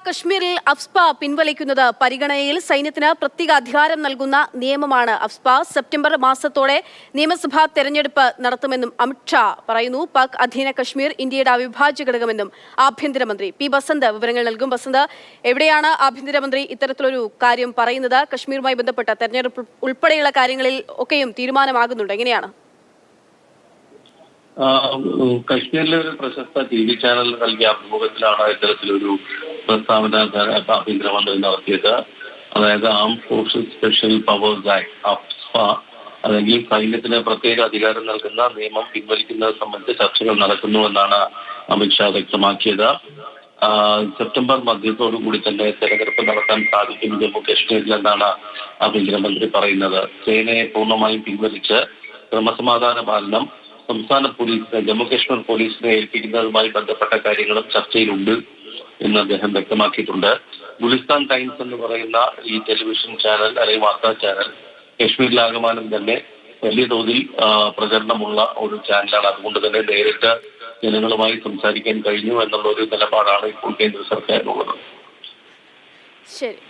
കശ്മീരിൽ അഫ്സ്പ പിൻവലിക്കുന്നത് പരിഗണനയിൽ സൈന്യത്തിന് പ്രത്യേക അധികാരം നൽകുന്ന നിയമമാണ് അഫ്സ്പ. സെപ്റ്റംബർ മാസത്തോടെ നിയമസഭാ തെരഞ്ഞെടുപ്പ് നടത്തുമെന്നും അമിത്ഷാ പറയുന്നു. പാക് അധീന കശ്മീർ ഇന്ത്യയുടെ അവിഭാജ്യ ഘടകമെന്നും ആഭ്യന്തരമന്ത്രി പി ബസന്ത് വിവരങ്ങൾ നൽകും. ബസന്ത്, എവിടെയാണ് ആഭ്യന്തരമന്ത്രി ഇത്തരത്തിലൊരു കാര്യം പറയുന്നത്? കശ്മീരുമായി ബന്ധപ്പെട്ട തെരഞ്ഞെടുപ്പ് ഉൾപ്പെടെയുള്ള കാര്യങ്ങളിൽ ഒക്കെയും തീരുമാനമാകുന്നുണ്ട്. എങ്ങനെയാണ്? കശ്മീരിലെ ഒരു പ്രശസ്ത TV ചാനൽ നൽകിയ അഭിമുഖത്തിലാണ് ഇത്തരത്തിലൊരു പ്രസ്താവന ആഭ്യന്തരമന്ത്രി നടത്തിയത്. അതായത് ആം forces special powers act AFSPA, അല്ലെങ്കിൽ സൈന്യത്തിന് പ്രത്യേക അധികാരം നൽകുന്ന നിയമം പിൻവലിക്കുന്നത് സംബന്ധിച്ച് ചർച്ചകൾ നടക്കുന്നുവെന്നാണ് അമിത്ഷാ വ്യക്തമാക്കിയത്. സെപ്റ്റംബർ മധ്യത്തോടുകൂടി തന്നെ തെരഞ്ഞെടുപ്പ് നടത്താൻ സാധിക്കും ജമ്മു കശ്മീരിലെന്നാണ് ആഭ്യന്തരമന്ത്രി പറയുന്നത്. സേനയെ പൂർണ്ണമായും പിൻവലിച്ച് ക്രമസമാധാന പാലനം സംസ്ഥാന പോലീസിനെ, ജമ്മു കശ്മീർ പോലീസിനെ ഏൽപ്പിക്കുന്നതുമായി ബന്ധപ്പെട്ട കാര്യങ്ങളും ചർച്ചയിലുണ്ട് എന്ന് അദ്ദേഹം വ്യക്തമാക്കിയിട്ടുണ്ട്. ഗുലിസ്ഥാൻ ടൈംസ് എന്ന് പറയുന്ന ഈ ടെലിവിഷൻ ചാനൽ അല്ലെങ്കിൽ വാർത്താ ചാനൽ കശ്മീരിലാകമാനം തന്നെ വലിയ തോതിൽ പ്രചരണമുള്ള ഒരു ചാനലാണ്. അതുകൊണ്ട് തന്നെ നേരിട്ട് ജനങ്ങളുമായി സംസാരിക്കാൻ കഴിഞ്ഞു എന്നുള്ള ഒരു നിലപാടാണ് ഇപ്പോൾ കേന്ദ്ര സർക്കാരിനുള്ളത്. ശരി.